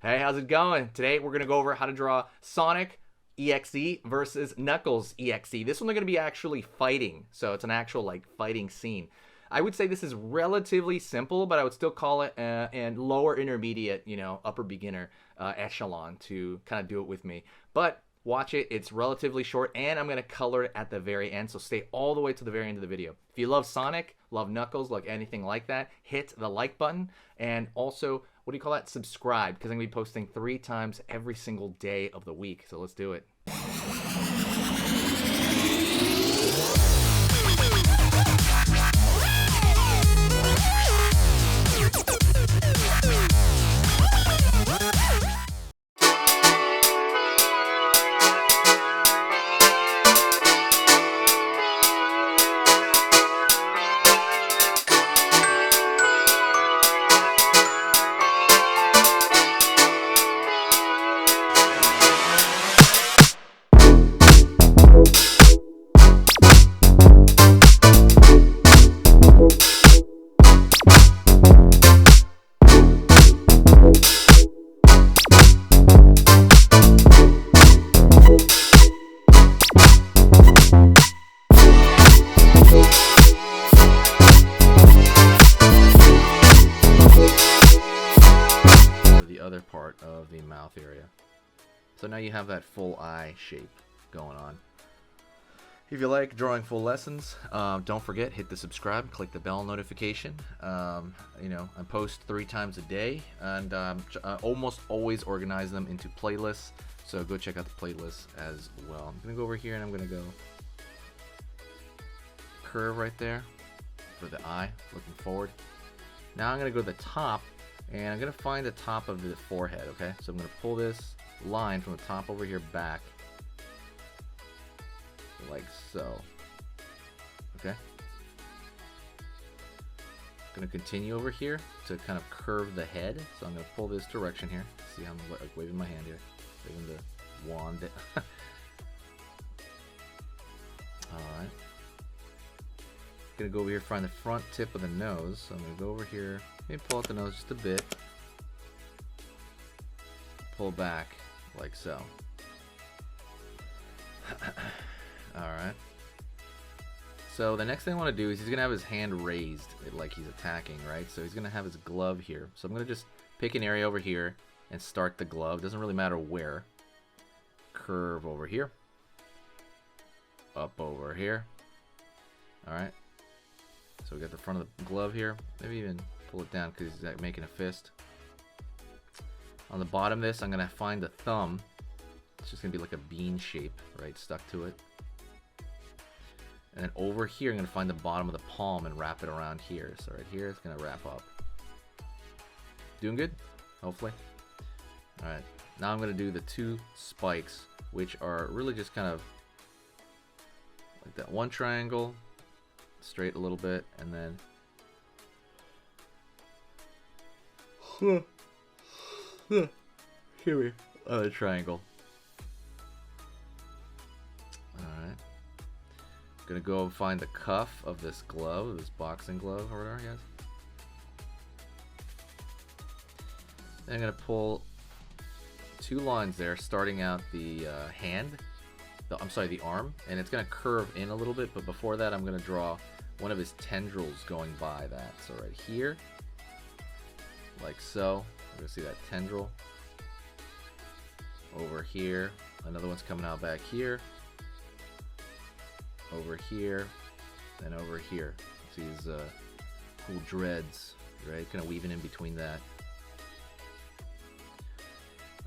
Hey, how's it going? Today we're going to go over how to draw Sonic.exe versus Knuckles.exe. This one they're going to be actually fighting, so it's an actual like fighting scene. I would say this is relatively simple, but I would still call it an lower intermediate, upper beginner echelon to kind of do it with me. But watch it, it's relatively short, and I'm going to color it at the very end, so stay all the way to the very end of the video. If you love Sonic, love Knuckles, like anything like that, hit the like button, and also, subscribe, because I'm going to be posting 3 times every single day of the week, so let's do it. Other part of the mouth area. So now you have that full eye shape going on. If you like drawing full lessons, don't forget, hit the subscribe, click the bell notification. I post 3 times a day, and almost always organize them into playlists, so go check out the playlist as well. I'm gonna go over here and I'm gonna go curve right there for the eye, looking forward. Now I'm gonna go to the top, and I'm going to find the top of the forehead, okay? So I'm going to pull this line from the top over here back, like so, okay? I'm going to continue over here to kind of curve the head, so I'm going to pull this direction here. See how I'm like waving my hand here, waving the wand. Alright. Gonna go over here, find the front tip of the nose. So I'm gonna go over here, maybe pull out the nose just a bit, pull back like so. Alright. So the next thing I want to do is he's gonna have his hand raised, like he's attacking, right? So he's gonna have his glove here. So I'm gonna just pick an area over here and start the glove. Doesn't really matter where. Curve over here, up over here. Alright. So we got the front of the glove here. Maybe even pull it down because he's like making a fist. On the bottom of this, I'm going to find the thumb. It's just going to be like a bean shape, right, stuck to it. And then over here, I'm going to find the bottom of the palm and wrap it around here. So right here, it's going to wrap up. Doing good? Hopefully. Alright, now I'm going to do the 2 spikes, which are really just kind of like that one triangle, straight a little bit, and then here we other triangle. Alright. Gonna go and find the cuff of this glove, this boxing glove or whatever, guys. Then I'm gonna pull 2 lines there, starting out the hand. The arm, and it's gonna curve in a little bit, but before that I'm gonna draw one of his tendrils going by that. So right here, like so, we're gonna see that tendril. Over here, another one's coming out back here. Over here, and over here. See his cool dreads, right? Kind of weaving in between that.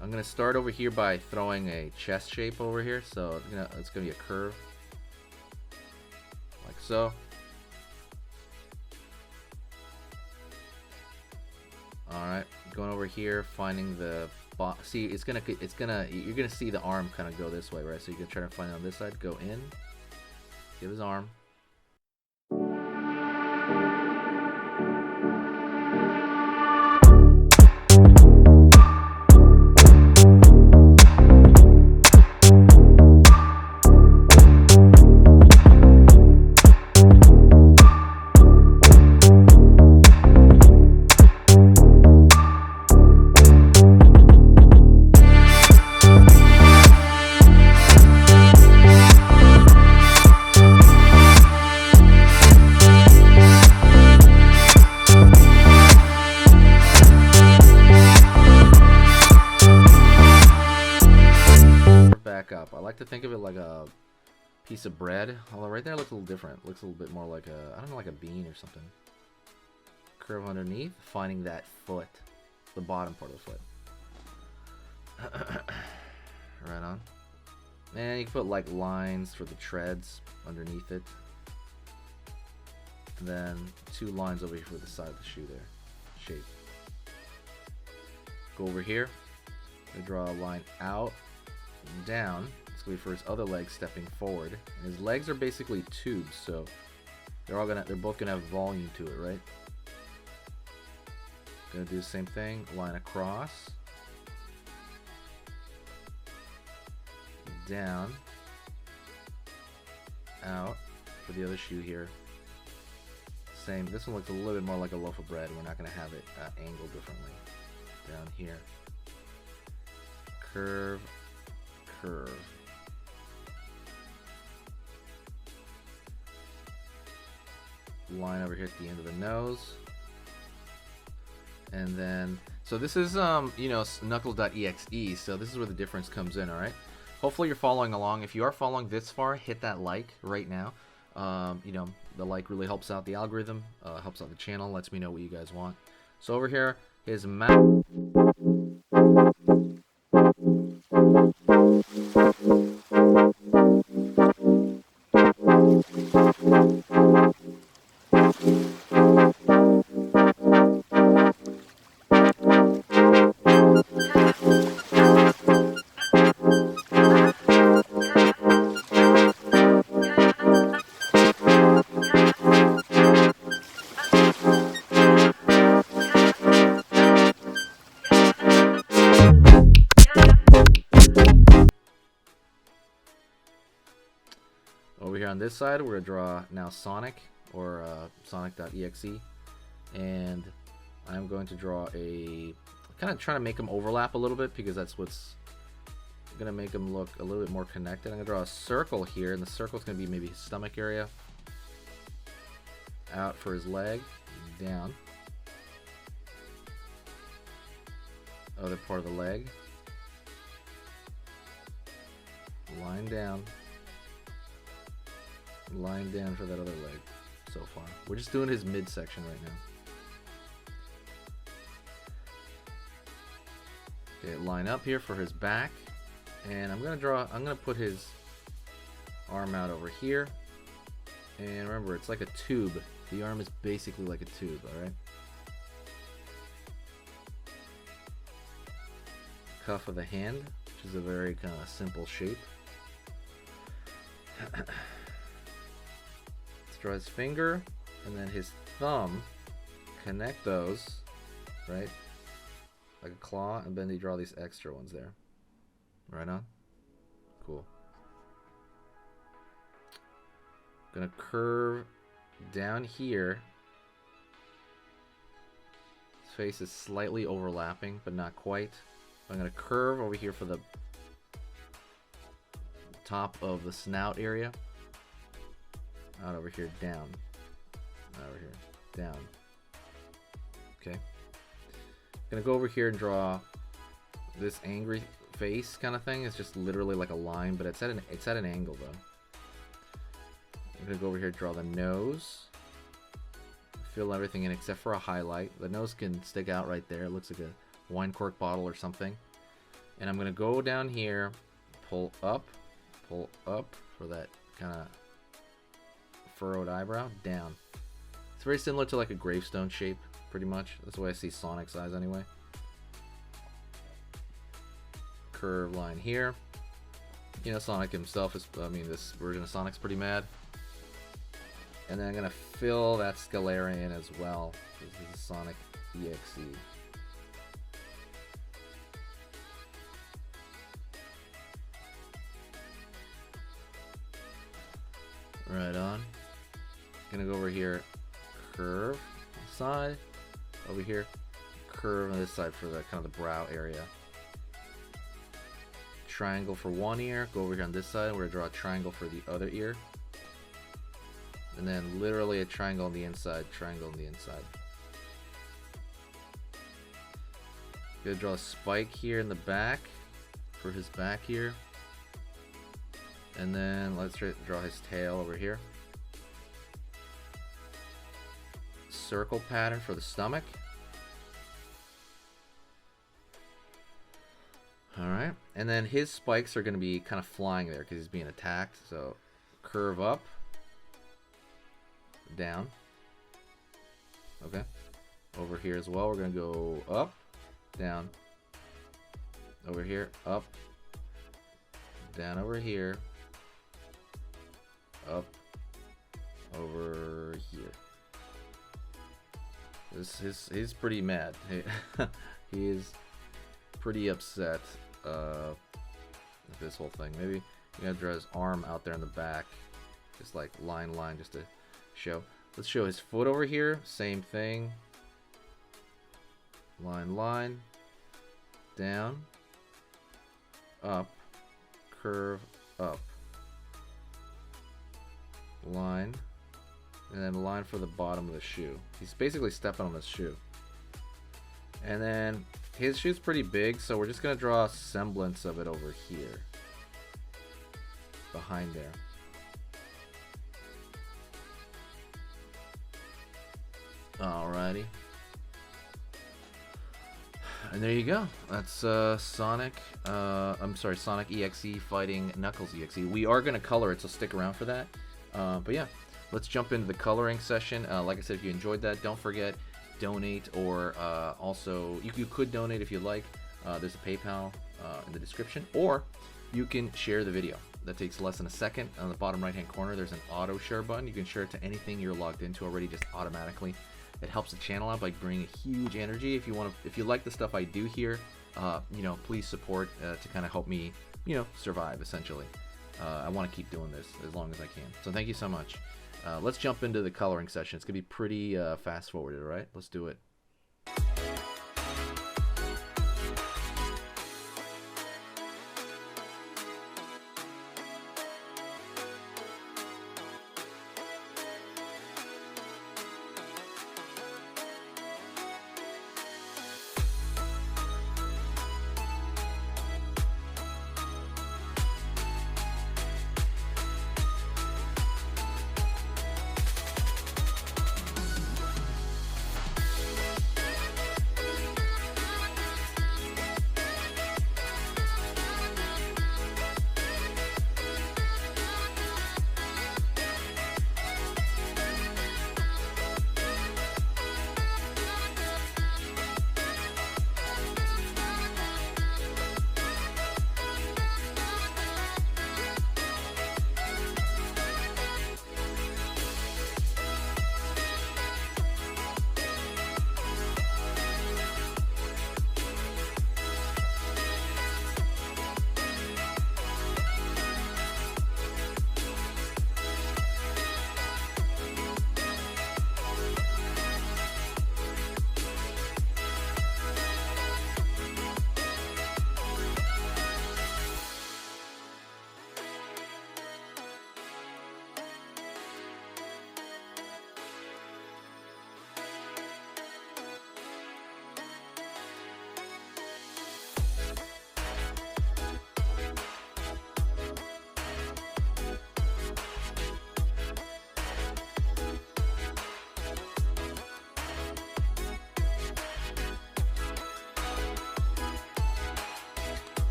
I'm going to start over here by throwing a chest shape over here, so it's going to be a curve, like so. Alright, going over here, finding the see, you're gonna see the arm kind of go this way, right? So you can try to find it on this side, go in, give his arm. to think of it like a piece of bread. Although right there looks a little different. Looks a little bit more like a, I don't know, like a bean or something. Curve underneath, finding that foot, the bottom part of the foot. Right on. And you can put like lines for the treads underneath it. And then 2 lines over here for the side of the shoe there. Shape. Go over here. I'm gonna draw a line out and down. It's gonna be for his other leg stepping forward. And his legs are basically tubes, so they're both gonna have volume to it, right? Gonna do the same thing, line across, down, out for the other shoe here. Same, this one looks a little bit more like a loaf of bread. We're not gonna have it angled differently. Down here. Curve, curve. Line over here at the end of the nose. And then, so this is, you know, Knuckles.exe, so this is where the difference comes in, alright? Hopefully you're following along. If you are following this far, hit that like right now. You know, the like really helps out the algorithm, helps out the channel, lets me know what you guys want. So over here, his mouth. Over here on this side, we're going to draw now Sonic, or sonic.exe, and I'm going to draw a, kind of trying to make them overlap a little bit, because that's what's going to make them look a little bit more connected. I'm going to draw a circle here, and the circle's going to be maybe his stomach area, out for his leg, down, other part of the leg, line down for that other leg so far. We're just doing his midsection right now. Okay, line up here for his back, and I'm gonna put his arm out over here, and remember, it's like a tube. The arm is basically like a tube, alright? Cuff of the hand, which is a very kind of simple shape. Draw his finger and then his thumb, connect those, right, like a claw, and then you draw these extra ones there. Right on? Cool. Gonna curve down here. His face is slightly overlapping, but not quite. I'm gonna curve over here for the top of the snout area. Out over here, down. Over here, down. Okay. Gonna go over here and draw this angry face kind of thing. It's just literally like a line, but it's at an angle though. I'm gonna go over here and draw the nose. Fill everything in except for a highlight. The nose can stick out right there. It looks like a wine cork bottle or something. And I'm gonna go down here, pull up for that kind of furrowed eyebrow, down. It's very similar to like a gravestone shape, pretty much. That's the way I see Sonic's eyes anyway. Curve line here. You know, Sonic himself is, I mean, this version of Sonic's pretty mad. And then I'm gonna fill that sclera in as well. This is Sonic.exe. Right on. Gonna go over here, curve on the side, over here, curve on this side for the kind of the brow area. Triangle for one ear. Go over here on this side. We're gonna draw a triangle for the other ear, and then literally a triangle on the inside, triangle on the inside. Gonna draw a spike here in the back for his back here. And then let's draw his tail over here. Circle pattern for the stomach. Alright, and then his spikes are going to be kind of flying there because he's being attacked. So curve up, down. Okay, over here as well, we're going to go up, down. Over here, up, down over here, up, over here. He's pretty mad. He is pretty upset with this whole thing. Maybe you gotta draw his arm out there in the back, just like line just to show. Let's show his foot over here. Same thing. Line, down, up, curve, up, line, and then line for the bottom of the shoe. He's basically stepping on his shoe. And then his shoe's pretty big, so we're just gonna draw a semblance of it over here, behind there. Alrighty. And there you go. That's Sonic.exe fighting Knuckles.exe. We are going to color it, so stick around for that. But yeah, let's jump into the coloring session. Like I said, if you enjoyed that, don't forget, donate, or also, you could donate if you like. There's a PayPal in the description, or you can share the video. That takes less than a second. On the bottom right hand corner, there's an auto share button. You can share it to anything you're logged into already, just automatically. It helps the channel out by bringing huge energy. If you like the stuff I do here, you know, please support to kind of help me, you know, survive essentially. I want to keep doing this as long as I can. So thank you so much. Let's jump into the coloring session. It's gonna be pretty fast forwarded, all right? Let's do it.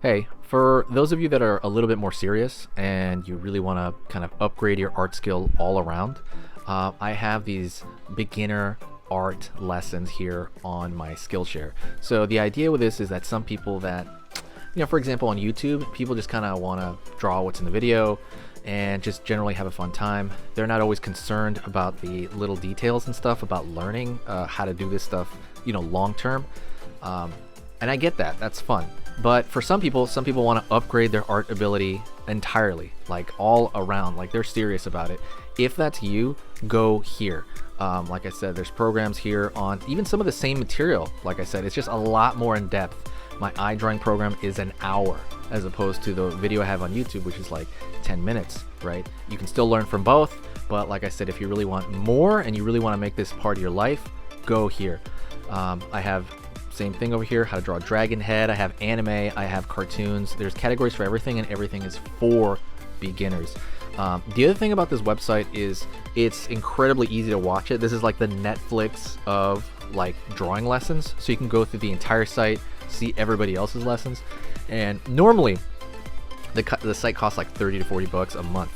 Hey, for those of you that are a little bit more serious and you really want to kind of upgrade your art skill all around, I have these beginner art lessons here on my Skillshare. So the idea with this is that some people that, you know, for example, on YouTube, people just kind of want to draw what's in the video and just generally have a fun time. They're not always concerned about the little details and stuff about learning how to do this stuff, you know, long term. And I get that, that's fun. But for some people want to upgrade their art ability entirely, like all around, like they're serious about it. If that's you, go here. Like I said, there's programs here on even some of the same material. Like I said, it's just a lot more in depth. My eye drawing program is an hour as opposed to the video I have on YouTube, which is like 10 minutes, right? You can still learn from both, but like I said, if you really want more and you really want to make this part of your life, go here. I have same thing over here, how to draw a dragon head. I have anime, I have cartoons. There's categories for everything, and everything is for beginners. The other thing about this website is it's incredibly easy to watch it. This is like the Netflix of like drawing lessons. So you can go through the entire site, see everybody else's lessons. And normally the site costs like 30 to 40 bucks a month.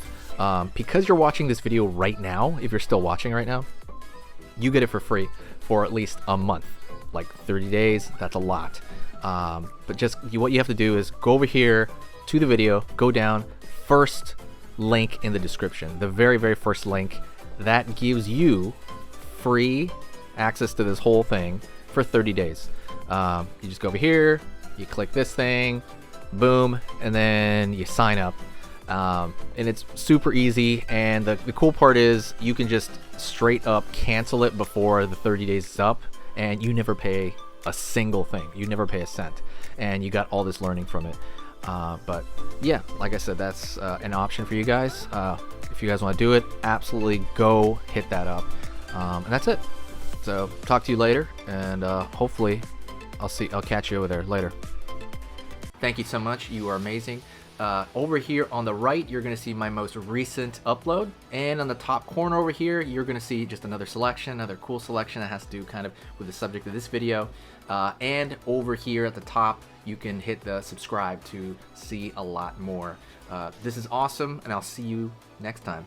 Because you're watching this video right now, if you're still watching right now, you get it for free for at least a month. Like 30 days, that's a lot. But just what you have to do is go over here to the video, go down, first link in the description, the very first link, that gives you free access to this whole thing for 30 days. You just go over here, you click this thing, boom, and then you sign up. And it's super easy, and the cool part is you can just straight up cancel it before the 30 days is up, and you never pay a single thing. You never pay a cent, and you got all this learning from it. But yeah, like I said, that's an option for you guys. If you guys want to do it, absolutely go hit that up. And that's it. So talk to you later, and hopefully I'll catch you over there later. Thank you so much. You are amazing. Over here on the right, you're going to see my most recent upload, and on the top corner over here, you're going to see just another selection, another cool selection that has to do kind of with the subject of this video. And over here at the top, you can hit the subscribe to see a lot more. This is awesome, and I'll see you next time.